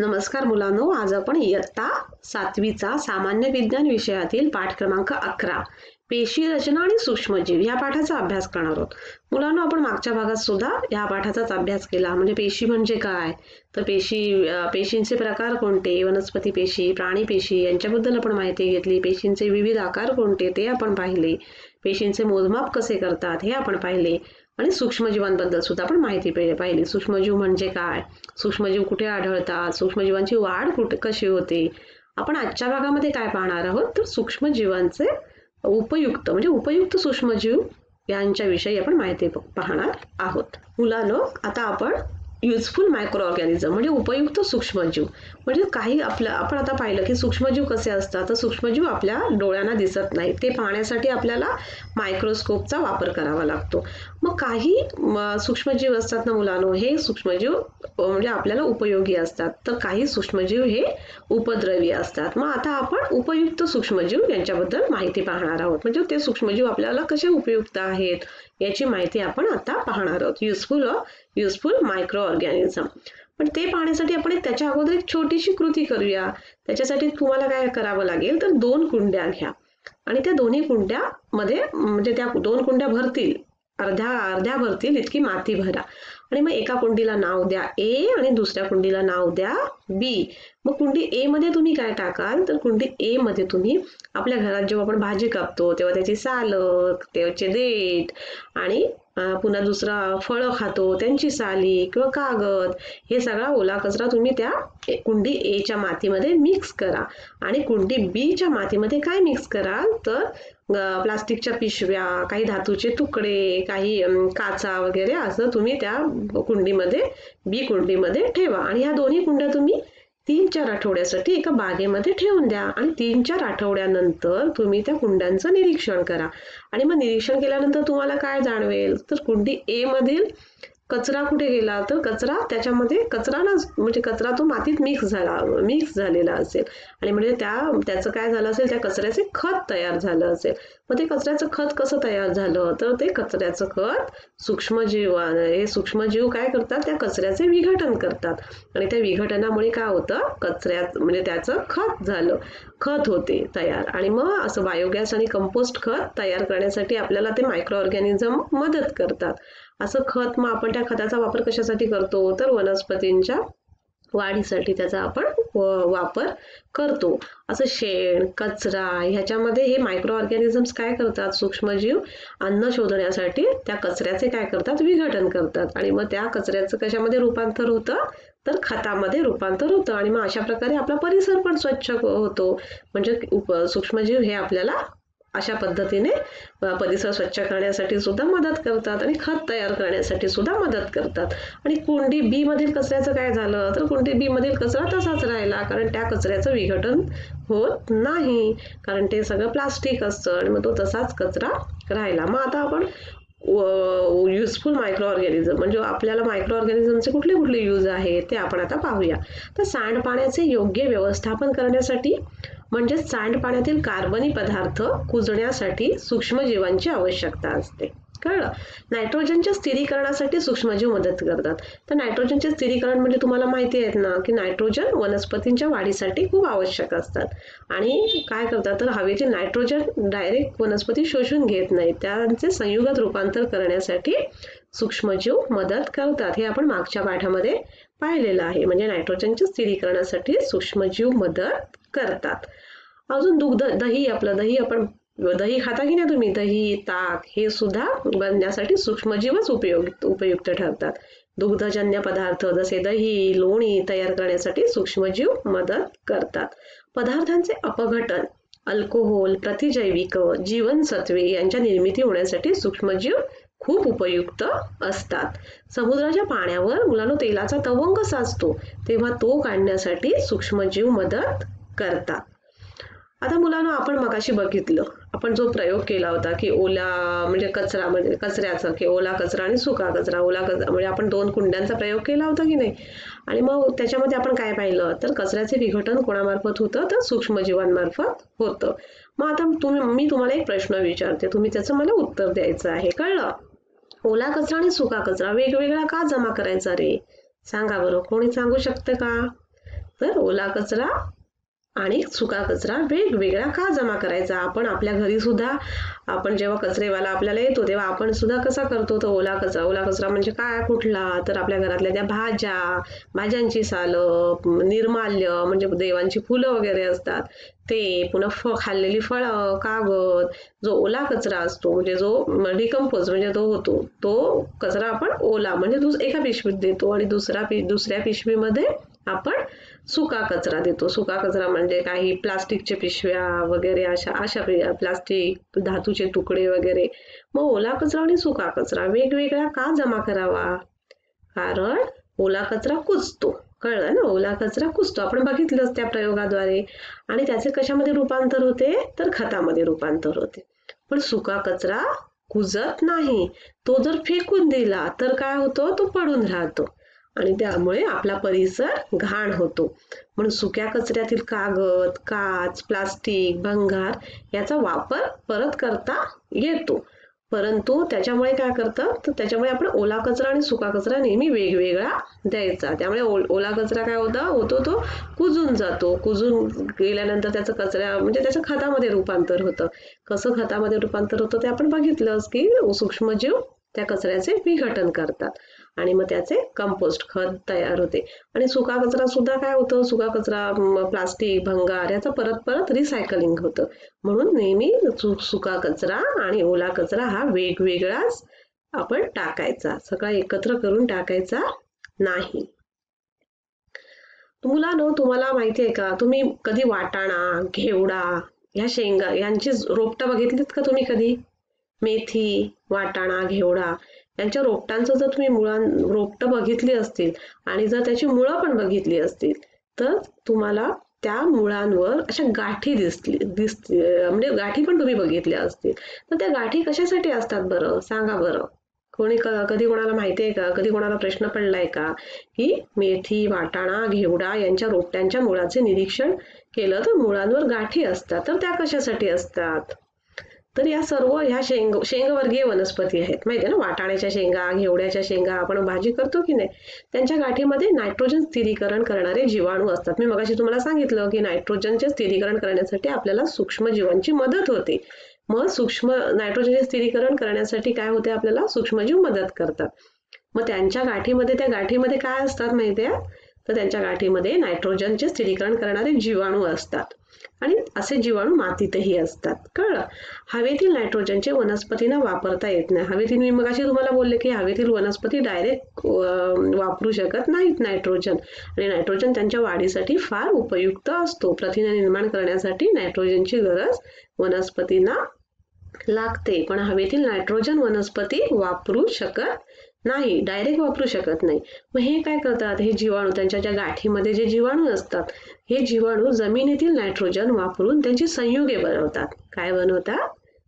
नमस्कार मुलांनो, आज आपण इयत्ता 7वीचा सामान्य विज्ञान विषयातील पाठ क्रमांक 11 पेशी रचना आणि सूक्ष्मजीव या पाठाचा अभ्यास करणार आहोत. मुलांनो, आपण मागच्या भागात सुद्धा या पाठाचाच अभ्यास केला. म्हणजे पेशी म्हणजे काय, तर पेशींचे प्रकार कोणते, वनस्पती पेशी, प्राणी पेशी यांच्याबद्दल आपण माहिती घेतली. पेशींचे विविध आकार कोणते ते आपण पाहिले. पेशींचे मोजमाप कसे करतात हे आपण पाहिले आणि सूक्ष्मजीवांबद्दल सुद्धा आपण माहिती पाहिली. सूक्ष्मजीव म्हणजे काय, सूक्ष्मजीव कुठे आढळतात, सूक्ष्मजीवांची वाढ कशी होते. आपण आजच्या भागामध्ये काय पाहणार आहोत, तर सूक्ष्मजीवांचे उपयुक्त सूक्ष्मजीव यांच्याविषयी आपण माहिती पाहणार आहोत. मुलांनो, आता आपण युजफुल मायक्रो ऑर्गॅनिझम म्हणजे उपयुक्त सूक्ष्मजीव म्हणजे काही आपण आता पाहिलं की सूक्ष्मजीव कसे असतात. तर सूक्ष्मजीव आपल्या डोळ्यांना दिसत नाही, ते पाहण्यासाठी आपल्याला मायक्रोस्कोपचा वापर करावा लागतो. मग काही सूक्ष्मजीव असतात ना मुलांनो, हे सूक्ष्मजीव म्हणजे आपल्याला उपयोगी असतात, तर काही सूक्ष्मजीव हे उपद्रवी असतात. मग आता आपण उपयुक्त सूक्ष्मजीव यांच्याबद्दल माहिती पाहणार आहोत. म्हणजे ते सूक्ष्मजीव आपल्याला कसे उपयुक्त आहेत याची माहिती आपण आता पाहणार आहोत. Useful micro organism. पण ते पाहण्यासाठी आपण त्याच्या अगोदर एक छोटीशी कृती करूया. त्याच्यासाठी तुम्हाला काय करावं लागेल, तर 2 कुंड्या घ्या आणि त्या दोन्ही कुंड्यामध्ये म्हणजे त्या 2 कुंड्या भरतील, अर्ध्या भरतील इतकी माती भरा आणि मग एका कुंडीला नाव द्या ए आणि दुसऱ्या कुंडीला नाव द्या बी. मग कुंडी ए मध्ये तुम्ही काय टाकाल, तर कुंडी ए मध्ये तुम्ही आपल्या घरात जेव्हा आपण भाजी कापतो तेव्हा त्याची सालं, त्याचे देठ आणि पुन्हा दुसरा फळं खातो त्यांची साली किंवा कागद, हे सगळा ओला कचरा तुम्ही त्या कुंडी ए च्या मातीमध्ये मिक्स करा. आणि कुंडी बी च्या मातीमध्ये काय मिक्स कराल, तर प्लास्टिकच्या पिशव्या, काही धातूचे तुकडे, काही काचा वगैरे असं तुम्ही त्या बी कुंडीमध्ये ठेवा. आणि ह्या दोन्ही कुंड्या तुम्ही 3-4 आठवड्यासाठी एका बागेमध्ये ठेवून द्या आणि 3-4 आठवड्यानंतर तुम्ही त्या कुंड्यांचं निरीक्षण करा. आणि मग निरीक्षण केल्यानंतर तुम्हाला काय जाणवेल, तर कुंडी ए मधील कचरा कुठे गेला, तर कचरा त्याच्यामध्ये कचरा तो मातीत मिक्स झालेला असेल आणि म्हणजे त्याचं काय झालं असेल, त्या कचऱ्याचे खत तयार झालं असेल. मग ते कचऱ्याचं खत कसं तयार झालं, तर ते कचऱ्याचं खत सूक्ष्मजीव काय करतात, त्या कचऱ्याचे विघटन करतात आणि त्या विघटनामुळे काय होतं, कचऱ्यात म्हणजे त्याचं खत होते तयार. आणि मग असं बायोगॅस आणि कंपोस्ट खत तयार करण्यासाठी आपल्याला ते मायक्रो ऑर्गॅनिझम मदत करतात. असं खत मग आपण त्या खताचा वापर कशासाठी करतो, तर वनस्पतींच्या वाढीसाठी त्याचा आपण वापर करतो. असं शेण, कचरा ह्याच्यामध्ये हे मायक्रो ऑर्गॅनिझम्स काय करतात, सूक्ष्मजीव अन्न शोधण्यासाठी त्या कचऱ्याचे काय करतात, विघटन करतात आणि मग त्या कचऱ्याचं कशामध्ये रूपांतर होतं, तर खतामध्ये रूपांतर होतं. आणि मग अशा प्रकारे आपला परिसर पण स्वच्छ होतो. म्हणजे सूक्ष्मजीव हे आपल्याला अशा पद्धतीने परिसर स्वच्छ करण्यासाठी सुद्धा मदत करतात आणि खत तयार करण्यासाठी सुद्धा मदत करतात. आणि कुंडी बी मधील कचऱ्याचं काय झालं, तर कुंडी बी मधील कचरा तसाच राहिला, कारण त्या कचऱ्याचं विघटन होत नाही, कारण ते सगळं प्लास्टिक असतं आणि मग तो तसाच कचरा राहिला. मग आता आपण युजफुल मायक्रो ऑर्गॅनिझम म्हणजे आपल्याला मायक्रो ऑर्गॅनिझमचे कुठले यूज आहेत ते आपण आता पाहूया. तर सांडपाण्याचे योग्य व्यवस्थापन करण्यासाठी म्हणजे सांडपाण्यातील कार्बनी पदार्थ कुजण्यासाठी सूक्ष्मजीवांची आवश्यकता असते. कळलं. नायट्रोजनच्या स्थिरीकरणासाठी सूक्ष्मजीव मदत करतात. तर नायट्रोजनचे स्थिरीकरण म्हणजे तुम्हाला माहिती आहेत ना, की नायट्रोजन वनस्पतींच्या वाढीसाठी खूप आवश्यक असतात आणि काय करतात, तर हवेतील नायट्रोजन डायरेक्ट वनस्पती शोषून घेत नाहीत, त्यांचे संयुगात रूपांतर करण्यासाठी सूक्ष्मजीव मदत करतात. हे आपण मागच्या पाठामध्ये पाहिलेलं आहे. म्हणजे नायट्रोजनच्या स्थिरीकरणासाठी सूक्ष्मजीव मदत करतात. अजून दही आपण दही खाता की नाही तुम्ही, दही, ताक हे सुद्धा बनण्यासाठी सूक्ष्मजीवच उपयुक्त ठरतात. दुग्धजन्य पदार्थ जसे दही, लोणी तयार करण्यासाठी सूक्ष्मजीव मदत करतात. पदार्थांचे अपघटन, अल्कोहोल, प्रतिजैविक, जीवनसत्वे यांच्या निर्मिती होण्यासाठी सूक्ष्मजीव खूप उपयुक्त असतात. समुद्राच्या पाण्यावर मुलांनो तेलाचा तवंग साचतो, तेव्हा तो काढण्यासाठी सूक्ष्मजीव मदत करतात. आता मुलांनो, आपण मगाशी बघितलं, आपण जो प्रयोग केला होता की कचऱ्याचा की ओला कचरा आणि सुका कचरा. ओला कचरा म्हणजे आपण 2 कुंड्यांचा प्रयोग केला होता की नाही, आणि मग त्याच्यामध्ये आपण काय पाहिलं, तर कचऱ्याचे विघटन कोणामार्फत होतं, तर सूक्ष्मजीवांमार्फत होतं. मग आता मी तुम्हाला एक प्रश्न विचारते, तुम्ही त्याचं मला उत्तर द्यायचं आहे. कळलं. ओला कचरा आणि सुका कचरा वेगवेगळा का जमा करायचा रे, सांगा बरं, कोणी सांगू शकतं का? तर ओला कचरा आणि सुका कचरा वेगवेगळा का जमा करायचा? आपण आपल्या घरी सुद्धा आपण जेव्हा कचरेवाला आपल्याला येतो तेव्हा आपण सुद्धा कसा करतो? तो ओला कचरा म्हणजे काय कुठला? तर आपल्या घरातल्या त्या भाज्यांची सालं, निर्माल्य म्हणजे देवांची फुलं वगैरे असतात ते, पुन्हा खाल्लेली फळं, कागद, जो ओला कचरा असतो म्हणजे जो डिकम्पोज म्हणजे तो होतो तो कचरा आपण ओला म्हणजे एका पिशवीत देतो आणि दुसऱ्या पिशवीमध्ये आपण सुका कचरा देतो. सुका कचरा म्हणजे काही प्लास्टिकच्या पिशव्या वगैरे अशा प्लास्टिक, धातूचे तुकडे वगैरे. मग ओला कचरा आणि सुका कचरा वेगवेगळा का जमा करावा? कारण ओला कचरा कुजतो. कळलं ना? ओला कचरा कुजतो. आपण बघितलंच त्या प्रयोगाद्वारे. आणि त्याचे कशामध्ये रूपांतर होते? तर खतामध्ये रूपांतर होते. पण सुका कचरा कुजत नाही. तो जर फेकून दिला तर काय होतो? तो पडून राहतो आणि त्यामुळे आपला परिसर घाण होतो. म्हणून सुक्या कचऱ्यातील कागद, काच, प्लास्टिक, भंगार याचा वापर परत करता येतो. परंतु त्याच्यामुळे काय करतं? तर त्याच्यामुळे आपण ओला कचरा आणि सुका कचरा नेहमी वेगवेगळा द्यायचा. त्यामुळे ओला कचरा काय होतो तो कुजून जातो. कुजून गेल्यानंतर त्याचं कचऱ्या म्हणजे त्याचं खतामध्ये रूपांतर होतं. कसं खतामध्ये रूपांतर होतं ते आपण बघितलंच की सूक्ष्मजीव त्या कचऱ्याचे विघटन करतात आणि मग त्याचे कंपोस्ट खत तयार होते. आणि सुका कचरा सुद्धा काय होतं? सुका कचरा प्लास्टिक, भंगार याचं परत रिसायकलिंग होतं. म्हणून नेहमी सुका कचरा आणि ओला कचरा हा वेगवेगळाच आपण टाकायचा. सगळा एकत्र करून टाकायचा नाही. मुलांनो, तुम्हाला माहिती आहे का? तुम्ही कधी वाटाणा, घेवडा ह्या शेंगा यांची रोपटं बघितलीत का तुम्ही कधी? मेथी, वाटाणा, घेवडा यांच्या रोपटांचं जर तुम्ही रोपटं बघितली असतील आणि जर त्याची मुळं पण बघितली असतील तर तुम्हाला त्या मुळांवर अशा गाठी दिसतील म्हणजे गाठी पण तुम्ही बघितल्या असतील. तर त्या गाठी कशासाठी असतात बरं? सांगा बरं. कधी कोणाला माहिती आहे का? कधी कोणाला प्रश्न पडलाय का की मेथी, वाटाणा, घेवडा यांच्या रोपट्यांच्या मुळाचे निरीक्षण केलं तर मुळांवर गाठी असतात. तर त्या कशासाठी असतात? तर या सर्व ह्या शेंगवर्गीय वनस्पती आहेत. माहिती आहे ना? वाटाण्याच्या शेंगा, घेवड्याच्या शेंगा आपण भाजी करतो की नाही, त्यांच्या गाठीमध्ये नायट्रोजन स्थिरीकरण करणारे जीवाणू असतात. मी मगाशी तुम्हाला सांगितलं की नायट्रोजनचे स्थिरीकरण करण्यासाठी आपल्याला सूक्ष्मजीवांची मदत होते. मग नायट्रोजनचे स्थिरीकरण करण्यासाठी काय होते? आपल्याला सूक्ष्मजीव मदत करतात. मग त्या गाठीमध्ये काय असतात माहिती आहे? तर त्यांच्या गाठीमध्ये नायट्रोजनचे स्थिरीकरण करणारे जीवाणू असतात आणि असे जीवाणू मातीतही असतात. कळलं? हवेतील नायट्रोजनचे वनस्पतींना वापरता येत नाही. हवेतील मी मगाशी तुम्हाला बोलले की हवेतील वनस्पती डायरेक्ट वापरू शकत नाहीत नायट्रोजन. आणि नायट्रोजन त्यांच्या वाढीसाठी फार उपयुक्त असतो. प्रथिने निर्माण करण्यासाठी नायट्रोजनची गरज वनस्पतींना लागते. पण हवेतील नायट्रोजन वनस्पती वापरू शकत नाही, डायरेक्ट वापरू शकत नाही. मग हे काय करतात? हे जीवाणू त्यांच्या ज्या गाठीमध्ये जे जीवाणू असतात हे जीवाणू जमिनीतील नायट्रोजन वापरून त्यांची संयुगे बनवतात. काय बनवतात?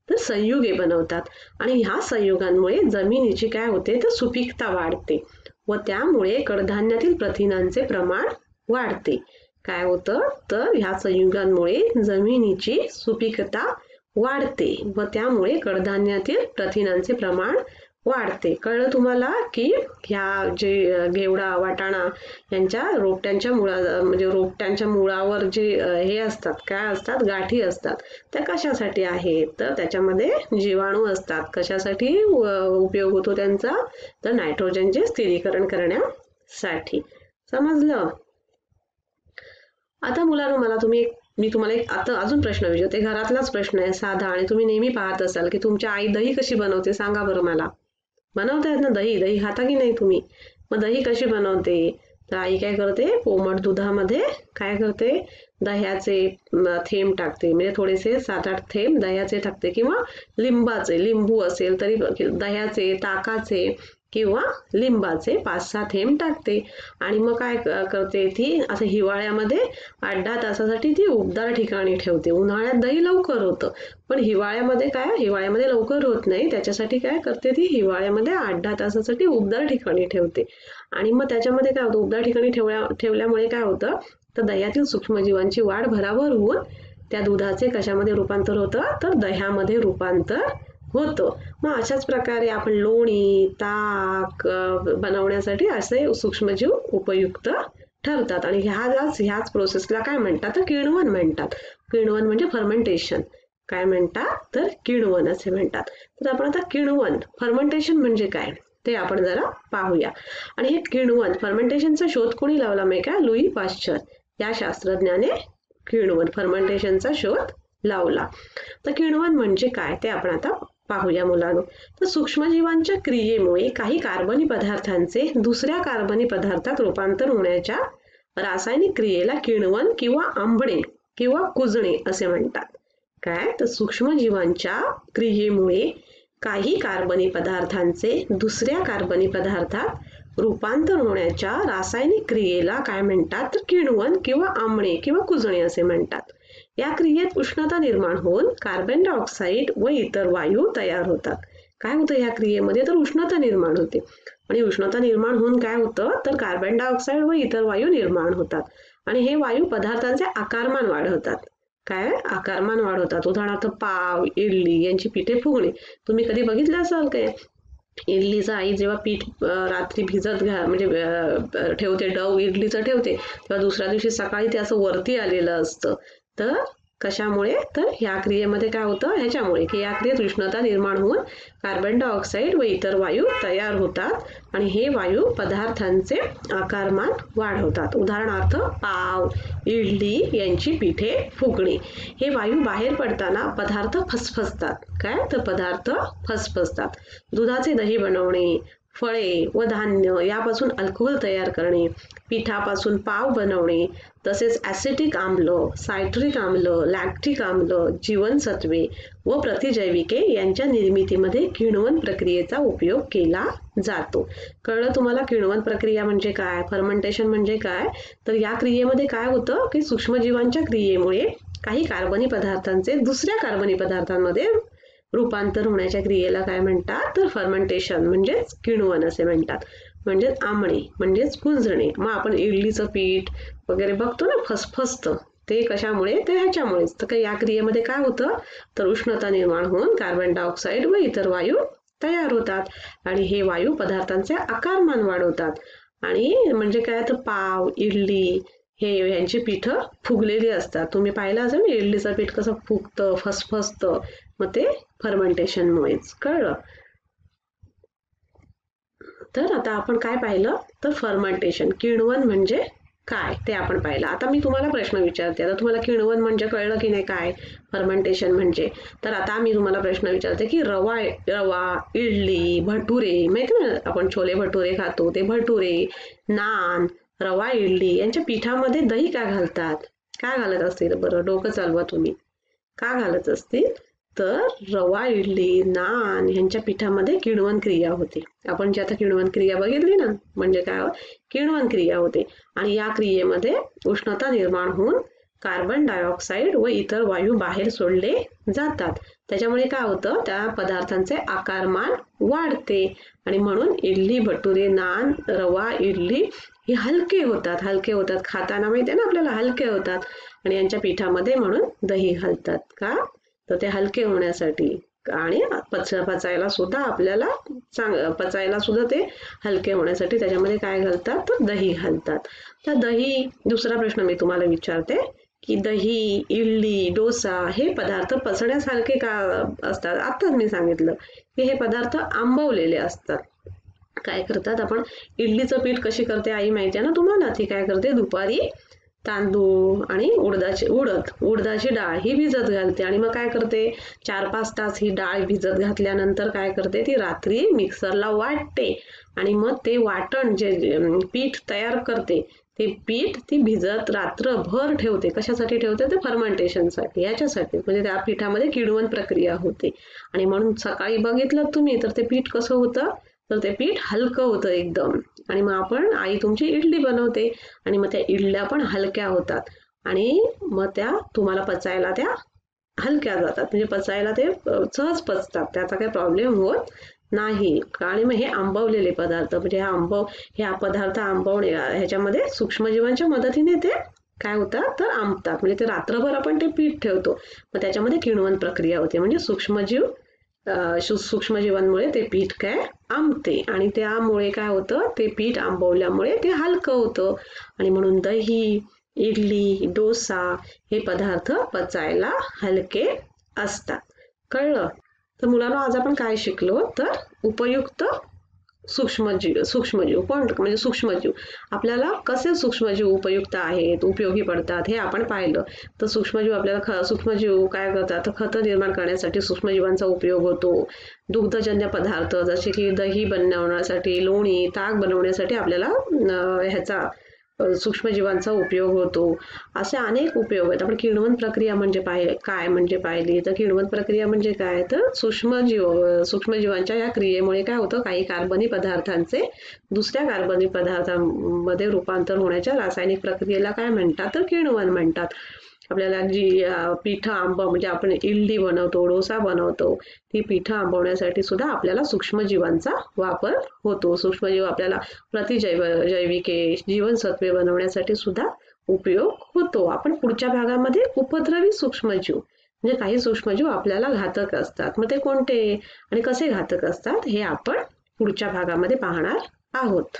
तर संयुगे बनवतात. आणि ह्या संयुगांमुळे जमिनीची काय होते? तर सुपीकता वाढते व त्यामुळे कडधान्यातील प्रथिनांचे प्रमाण वाढते. काय होतं? तर ह्या संयुगांमुळे जमिनीची सुपीकता वाढते व त्यामुळे कडधान्यातील प्रथिनांचे प्रमाण वाढते. कळलं तुम्हाला की ह्या जे घेवडा, वाटाणा यांच्या रोपट्यांच्या म्हणजे रोपट्यांच्या मुळावर जे हे असतात, काय असतात? गाठी असतात. त्या कशासाठी आहेत? तर त्याच्यामध्ये जीवाणू असतात. कशासाठी उपयोग होतो त्यांचा? तर नायट्रोजनचे स्थिरीकरण करण्यासाठी. समजलं? आता मुलांनो, मी तुम्हाला एक आता अजून प्रश्न विचारते. घरातलाच प्रश्न आहे साधा आणि तुम्ही नेहमी पाहत असाल की तुमची आई दही कशी बनवते? सांगा बरं मला. बनवतायत ना दही खाता की नाही तुम्ही? मग दही कशी बनवते? तर आई काय करते? कोमट दुधामध्ये काय करते? दह्याचे थेंब टाकते. म्हणजे थोडेसे 7-8 थेंब दह्याचे टाकते किंवा लिंबू असेल तरी दह्याचे, ताकाचे किंवा लिंबाचे 5-6 थेंब टाकते. आणि मग काय करते? ती असं हिवाळ्यामध्ये 8-10 तासासाठी ती उबदार ठिकाणी ठेवते. उन्हाळ्यात दही लवकर होतं पण हिवाळ्यामध्ये लवकर होत नाही. त्याच्यासाठी काय करते? ती हिवाळ्यामध्ये 8-10 तासासाठी उबदार ठिकाणी ठेवते. आणि मग त्याच्यामध्ये काय होतं? उबदार ठिकाणी ठेवल्यामुळे काय होतं? तर दह्यातील सूक्ष्मजीवांची वाढ भराभर होऊन त्या दुधाचे कशामध्ये रूपांतर होतं? तर दह्यामध्ये रूपांतर होतं. मग अशाच प्रकारे आपण लोणी, ताक बनवण्यासाठी असे सूक्ष्मजीव उपयुक्त ठरतात आणि ह्याच प्रोसेसला काय म्हणतात तर किण्वन म्हणतात. किण्वन म्हणजे फर्मेंटेशन. काय म्हणतात तर किण्वन असे म्हणतात. तर आपण आता किण्वन फर्मेंटेशन म्हणजे काय ते आपण जरा पाहूया. आणि हे किण्वन फर्मेंटेशनचा शोध कोणी लावला माहिती का? लुई पाश्चर या शास्त्रज्ञाने किण्वन फर्मेंटेशनचा शोध लावला. तर किण्वन म्हणजे काय ते आपण आता पाहूया मुलांनो. तर सूक्ष्मजीवांच्या क्रियेमुळे काही कार्बनी पदार्थांचे दुसऱ्या कार्बनी पदार्थात रूपांतर होण्याच्या रासायनिक क्रियेला किण्वन किंवा आंबणे किंवा कुजणे असे म्हणतात. काय तर सूक्ष्मजीवांच्या क्रियेमुळे काही कार्बनी पदार्थांचे दुसऱ्या कार्बनी पदार्थात रूपांतर होण्याच्या रासायनिक क्रियेला काय म्हणतात तर किण्वन किंवा आंबणे किंवा कुजणे असे म्हणतात. या क्रियेत उष्णता निर्माण होऊन कार्बन डायऑक्साईड व इतर वायू तयार होतात. काय होतं या क्रियेमध्ये तर उष्णता निर्माण होते आणि उष्णता निर्माण होऊन काय होतं तर कार्बन डायऑक्साईड व इतर वायू निर्माण होतात आणि हे वायू पदार्थांचे आकारमान वाढवतात. काय आकारमान वाढवतात. उदाहरणार्थ पाव, इडली यांची पिठे फुगणे. तुम्ही कधी बघितलं असाल काय? इडलीचं आई जेव्हा पीठ रात्री भिजत म्हणजे ठेवते, डव इडलीचं ठेवते, तेव्हा दुसऱ्या दिवशी सकाळी ते असं वरती आलेलं असतं. तर कशामुळे तर ह्या क्रियेमध्ये काय होतं ह्याच्यामुळे की या क्रियेत उष्णता निर्माण होऊन कार्बन डायऑक्साईड व इतर वायू तयार होतात आणि हे वायू पदार्थांचे आकारमान वाढवतात. उदाहरणार्थ पाव, इडली यांची पिठे फुगणे. हे वायू बाहेर पडताना पदार्थ फसफसतात. काय तर पदार्थ फसफसतात. दुधाचे दही बनवणे, फळे व धान्य यापासून अल्कोहोल तयार करणे, पिठापासून पाव बनवणे, तसेच ॲसिटिक आम्ल, सायट्रिक आम्ल, लॅक्टिक आम्ल, जीवनसत्वे व प्रतिजैविके यांच्या निर्मितीमध्ये किण्वन प्रक्रियेचा उपयोग केला जातो. कळलं तुम्हाला किण्वन प्रक्रिया म्हणजे काय, फर्मेंटेशन म्हणजे काय? तर या क्रियेमध्ये काय होतं की सूक्ष्मजीवांच्या क्रियेमुळे काही कार्बनी पदार्थांचे दुसऱ्या कार्बनी पदार्थांमध्ये रूपांतर होण्याच्या क्रियेला काय म्हणतात तर फर्मेंटेशन म्हणजेच किण्वन असे म्हणतात. म्हणजेच आंबणे म्हणजेच कुजणे. मग आपण इडलीचं पीठ वगैरे बघतो ना फसफसतं, ते कशामुळे तर ह्याच्यामुळेच. तर या क्रियेमध्ये काय होतं तर उष्णता निर्माण होऊन कार्बन डायऑक्साईड व इतर वायू तयार होतात आणि हे वायू पदार्थांचे आकारमान वाढवतात. आणि म्हणजे काय तर पाव, इडली हे यांची पिठं फुगलेली असतात. तुम्ही पाहिलं असेल ना इडलीचं पीठ कसं फुगतं, फसफसतं, मग ते फर्मेंटेशनमुळेच. कळलं? तर आता आपण काय पाहिलं तर फर्मेंटेशन किण्वन म्हणजे काय ते आपण पाहिलं. आता मी तुम्हाला प्रश्न विचारते. आता तुम्हाला किण्वन म्हणजे कळलं की नाही काय फर्मेंटेशन म्हणजे. तर आता मी तुम्हाला प्रश्न विचारते की रवा, इडली, भटुरे माहिती ना आपण छोले भटुरे खातो ते भटुरे, नान, रवा इडली यांच्या पिठामध्ये दही का घालतात? काय घालत असतील बरं डोकं चालवा तुम्ही. का घालत असतील तर रवा इडली, नान ह्यांच्या पिठामध्ये किण्वन क्रिया होते. आपण जी आता किण्वन क्रिया बघितली ना म्हणजे काय किण्वन क्रिया होते आणि या क्रियेमध्ये उष्णता निर्माण होऊन कार्बन डायऑक्साईड व इतर वायू बाहेर सोडले जातात. त्याच्यामुळे काय होतं त्या पदार्थांचे आकारमान वाढते आणि म्हणून इडली, भटुरे, नान, रवा इडली हे हलके होतात खाताना माहिती आहे ना आपल्याला हलके होतात आणि यांच्या पिठामध्ये म्हणून दही घालतात. का तर ते हलके होण्यासाठी आणि पचायला सुद्धा आपल्याला पचायला सुद्धा ते हलके होण्यासाठी त्याच्यामध्ये काय घालतात तर दही घालतात. तर दही, दुसरा प्रश्न मी तुम्हाला विचारते की दही, इडली, डोसा हे पदार्थ पचण्यासारखे का असतात? आताच मी सांगितलं की हे पदार्थ आंबवलेले असतात. काय करतात आपण इडलीचं पीठ कशी करते आई माहिती आहे ना तुम्हाला. ती काय करते दुपारी तांदूळ आणि उडदाची डाळ ही भिजत घालते आणि मग काय करते 4-5 तास ही डाळ भिजत घातल्यानंतर काय करते ती रात्री मिक्सरला वाटते आणि मग ते वाटण जे पीठ तयार करते ते पीठ ती भिजत रात्रभर ठेवते. कशासाठी ठेवते तर फर्मेंटेशनसाठी, याच्यासाठी म्हणजे त्या पिठामध्ये किण्वन प्रक्रिया होते आणि म्हणून सकाळी बघितलं तुम्ही तर ते पीठ कसं होतं तर ते पीठ हलकं होतं एकदम आणि मग आई तुमची इडली बनवते आणि मग त्या इडल्या पण हलक्या होतात आणि मग त्या तुम्हाला पचायला त्या हलक्या जातात म्हणजे पचायला ते सहज पचतात. त्याचा काही प्रॉब्लेम होत नाही. आणि मग हे आंबवलेले पदार्थ म्हणजे ह्या पदार्थ आंबवणे ह्याच्यामध्ये सूक्ष्मजीवांच्या मदतीने ते काय होतात तर आंबतात म्हणजे ते रात्रभर आपण ते पीठ ठेवतो मग त्याच्यामध्ये किण्वन प्रक्रिया होते म्हणजे सूक्ष्मजीव सूक्ष्मजीवांमुळे ते पीठ काय आंबते आणि त्यामुळे काय होतं, ते पीठ आंबवल्यामुळे ते हलकं होतं आणि म्हणून दही, इडली, डोसा हे पदार्थ पचायला हलके असतात. कळलं? तर मुलांनो, आज आपण काय शिकलो, तर उपयुक्त सूक्ष्मजीव कोण म्हणजे सूक्ष्मजीव आपल्याला कसे सूक्ष्मजीव उपयुक्त आहेत, उपयोगी पडतात हे आपण पाहिलं. तर सूक्ष्मजीव आपल्याला सूक्ष्मजीव काय करतात, तर खतं निर्माण करण्यासाठी सूक्ष्मजीवांचा उपयोग होतो. दुग्धजन्य पदार्थ जसे की दही बनवण्यासाठी, लोणी, ताक बनवण्यासाठी आपल्याला ह्याचा सूक्ष्मजीवांचा उपयोग होतो. असे अनेक उपयोग आहेत. आपण किण्वन प्रक्रिया म्हणजे काय म्हणजे पाहिली, तर किण्वन प्रक्रिया म्हणजे काय, तर सूक्ष्मजीवांच्या या क्रियेमुळे काय होतं, काही कार्बनी पदार्थांचे दुसऱ्या कार्बनी पदार्थांमध्ये रूपांतर होण्याच्या रासायनिक प्रक्रियेला काय म्हणतात, तर किण्वन म्हणतात. आपल्याला जी पिठं म्हणजे आपण इडली बनवतो, डोसा बनवतो, ती पिठं आंबवण्यासाठी सुद्धा आपल्याला सूक्ष्मजीवांचा वापर होतो. सूक्ष्मजीव आपल्याला जैविके, जीवनसत्वे बनवण्यासाठी सुद्धा उपयोग होतो. आपण पुढच्या भागामध्ये उपद्रवी सूक्ष्मजीव म्हणजे काही सूक्ष्मजीव आपल्याला घातक असतात, मग ते कोणते आणि कसे घातक असतात हे आपण पुढच्या भागामध्ये पाहणार आहोत.